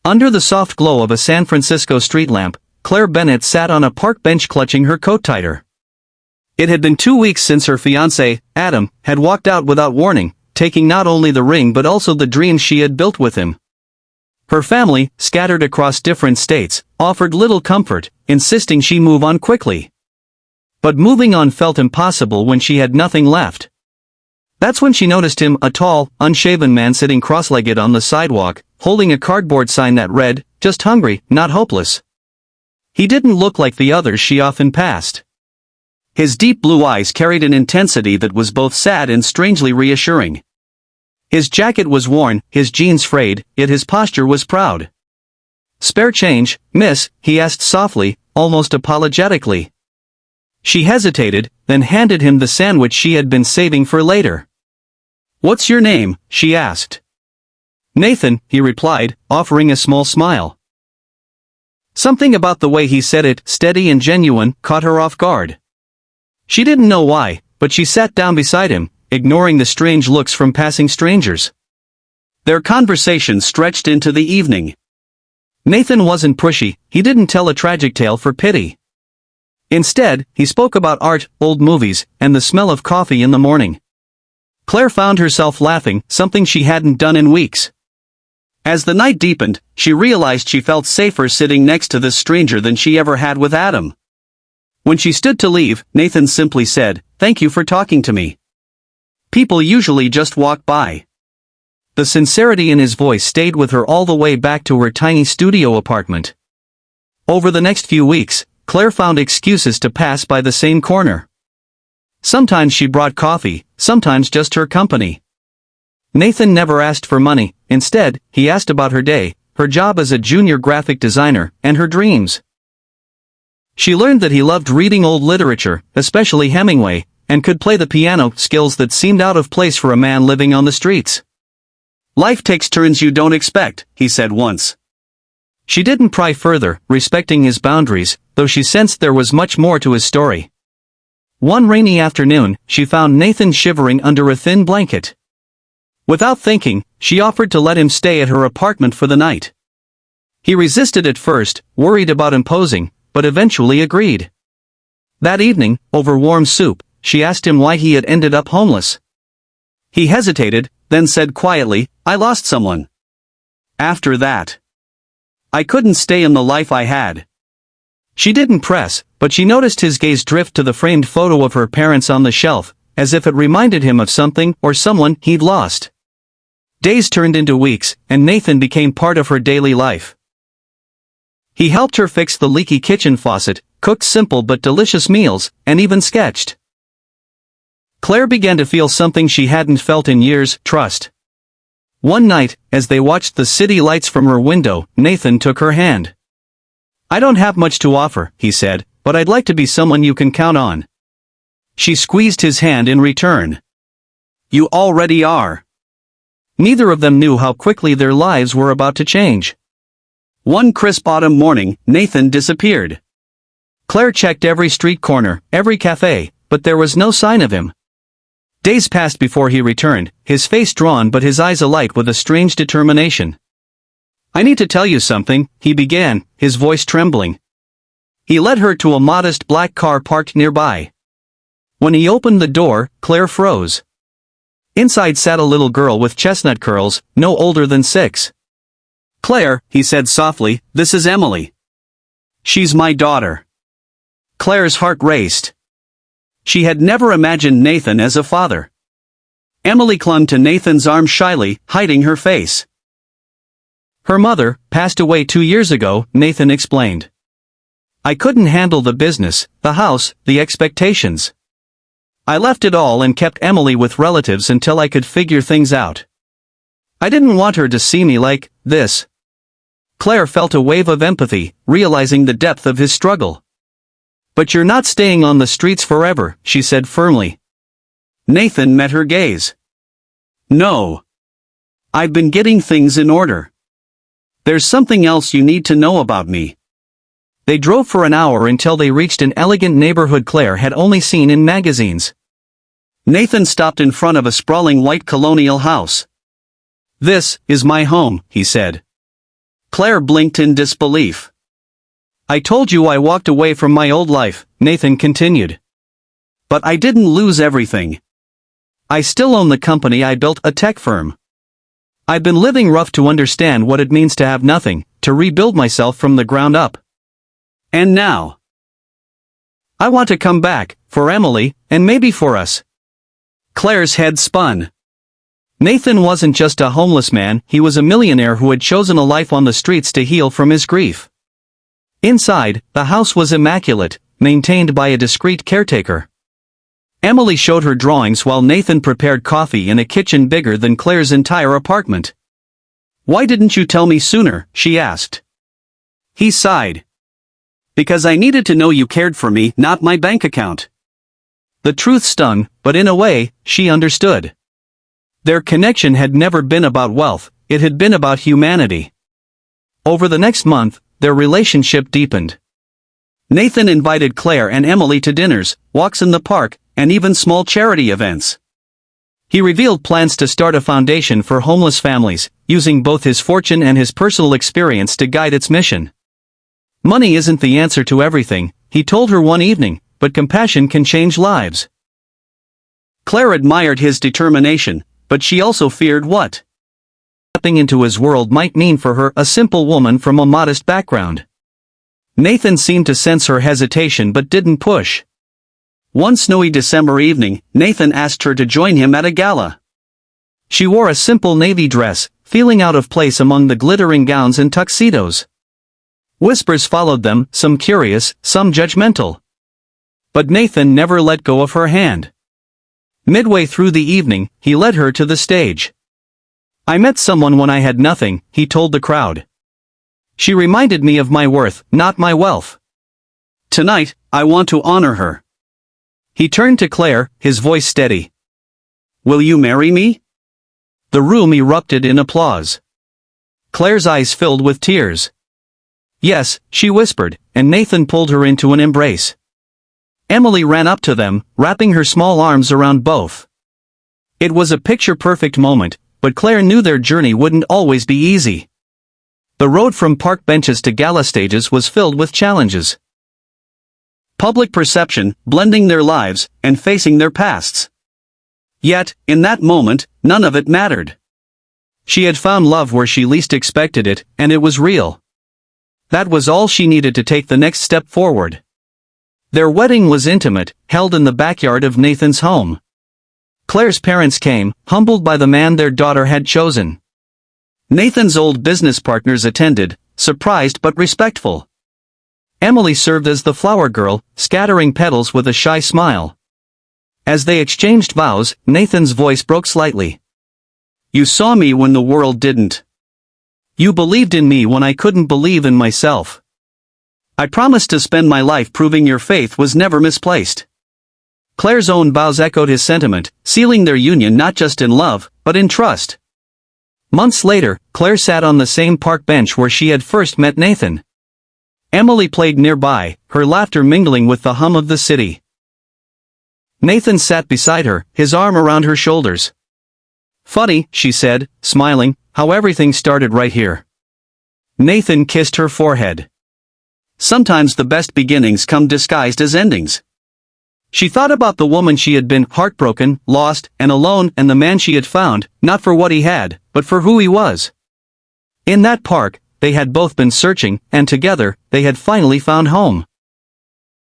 Under the soft glow of a San Francisco street lamp, Claire Bennett sat on a park bench clutching her coat tighter. It had been 2 weeks since her fiancé, Adam, had walked out without warning, taking not only the ring but also the dreams she had built with him. Her family, scattered across different states, offered little comfort, insisting she move on quickly. But moving on felt impossible when she had nothing left. That's when she noticed him, a tall, unshaven man sitting cross-legged on the sidewalk, holding a cardboard sign that read, "Just hungry, not hopeless." He didn't look like the others she often passed. His deep blue eyes carried an intensity that was both sad and strangely reassuring. His jacket was worn, his jeans frayed, yet his posture was proud. "Spare change, miss?" he asked softly, almost apologetically. She hesitated, then handed him the sandwich she had been saving for later. "What's your name?" she asked. "Nathan," he replied, offering a small smile. Something about the way he said it, steady and genuine, caught her off guard. She didn't know why, but she sat down beside him, ignoring the strange looks from passing strangers. Their conversation stretched into the evening. Nathan wasn't pushy, he didn't tell a tragic tale for pity. Instead, he spoke about art, old movies, and the smell of coffee in the morning. Claire found herself laughing, something she hadn't done in weeks. As the night deepened, she realized she felt safer sitting next to this stranger than she ever had with Adam. When she stood to leave, Nathan simply said, "Thank you for talking to me. People usually just walk by." The sincerity in his voice stayed with her all the way back to her tiny studio apartment. Over the next few weeks, Claire found excuses to pass by the same corner. Sometimes she brought coffee, sometimes just her company. Nathan never asked for money, instead, he asked about her day, her job as a junior graphic designer, and her dreams. She learned that he loved reading old literature, especially Hemingway, and could play the piano, skills that seemed out of place for a man living on the streets. "Life takes turns you don't expect," he said once. She didn't pry further, respecting his boundaries, though she sensed there was much more to his story. One rainy afternoon, she found Nathan shivering under a thin blanket. Without thinking, she offered to let him stay at her apartment for the night. He resisted at first, worried about imposing, but eventually agreed. That evening, over warm soup, she asked him why he had ended up homeless. He hesitated, then said quietly, "I lost someone. After that, I couldn't stay in the life I had." She didn't press, but she noticed his gaze drift to the framed photo of her parents on the shelf, as if it reminded him of something or someone he'd lost. Days turned into weeks, and Nathan became part of her daily life. He helped her fix the leaky kitchen faucet, cooked simple but delicious meals, and even sketched. Claire began to feel something she hadn't felt in years, trust. One night, as they watched the city lights from her window, Nathan took her hand. "I don't have much to offer," he said, "but I'd like to be someone you can count on." She squeezed his hand in return. "You already are." Neither of them knew how quickly their lives were about to change. One crisp autumn morning, Nathan disappeared. Claire checked every street corner, every cafe, but there was no sign of him. Days passed before he returned, his face drawn but his eyes alight with a strange determination. "I need to tell you something," he began, his voice trembling. He led her to a modest black car parked nearby. When he opened the door, Claire froze. Inside sat a little girl with chestnut curls, no older than 6. "Claire," he said softly, "this is Emily. She's my daughter." Claire's heart raced. She had never imagined Nathan as a father. Emily clung to Nathan's arm shyly, hiding her face. "Her mother passed away 2 years ago," Nathan explained. "I couldn't handle the business, the house, the expectations. I left it all and kept Emily with relatives until I could figure things out. I didn't want her to see me like this." Claire felt a wave of empathy, realizing the depth of his struggle. "But you're not staying on the streets forever," she said firmly. Nathan met her gaze. "No. I've been getting things in order. There's something else you need to know about me." They drove for an hour until they reached an elegant neighborhood Claire had only seen in magazines. Nathan stopped in front of a sprawling white colonial house. "This is my home," he said. Claire blinked in disbelief. I told you I walked away from my old life, Nathan continued. But I didn't lose everything. I still own the company I built, a tech firm. I've been living rough to understand what it means to have nothing, to rebuild myself from the ground up. And now, I want to come back, for Emily, and maybe for us. Claire's head spun. Nathan wasn't just a homeless man, he was a millionaire who had chosen a life on the streets to heal from his grief. Inside, the house was immaculate, maintained by a discreet caretaker. Emily showed her drawings while Nathan prepared coffee in a kitchen bigger than Claire's entire apartment. Why didn't you tell me sooner, she asked. He sighed. Because I needed to know you cared for me, not my bank account. The truth stung, but in a way, she understood. Their connection had never been about wealth, it had been about humanity. Over the next month, their relationship deepened. Nathan invited Claire and Emily to dinners, walks in the park, and even small charity events. He revealed plans to start a foundation for homeless families, using both his fortune and his personal experience to guide its mission. Money isn't the answer to everything, he told her one evening, but compassion can change lives. Claire admired his determination, but she also feared what stepping into his world might mean for her, a simple woman from a modest background. Nathan seemed to sense her hesitation but didn't push. One snowy December evening, Nathan asked her to join him at a gala. She wore a simple navy dress, feeling out of place among the glittering gowns and tuxedos. Whispers followed them, some curious, some judgmental. But Nathan never let go of her hand. Midway through the evening, he led her to the stage. I met someone when I had nothing, he told the crowd. She reminded me of my worth, not my wealth. Tonight, I want to honor her. He turned to Claire, his voice steady. Will you marry me? The room erupted in applause. Claire's eyes filled with tears. Yes, she whispered, and Nathan pulled her into an embrace. Emily ran up to them, wrapping her small arms around both. It was a picture-perfect moment, but Claire knew their journey wouldn't always be easy. The road from park benches to gala stages was filled with challenges. Public perception, blending their lives, and facing their pasts. Yet, in that moment, none of it mattered. She had found love where she least expected it, and it was real. That was all she needed to take the next step forward. Their wedding was intimate, held in the backyard of Nathan's home. Claire's parents came, humbled by the man their daughter had chosen. Nathan's old business partners attended, surprised but respectful. Emily served as the flower girl, scattering petals with a shy smile. As they exchanged vows, Nathan's voice broke slightly. You saw me when the world didn't. You believed in me when I couldn't believe in myself. I promised to spend my life proving your faith was never misplaced. Claire's own vows echoed his sentiment, sealing their union not just in love, but in trust. Months later, Claire sat on the same park bench where she had first met Nathan. Emily played nearby, her laughter mingling with the hum of the city. Nathan sat beside her, his arm around her shoulders. Funny, she said, smiling, how everything started right here. Nathan kissed her forehead. Sometimes the best beginnings come disguised as endings. She thought about the woman she had been, heartbroken, lost, and alone, and the man she had found, not for what he had, but for who he was. In that park, they had both been searching, and together, they had finally found home.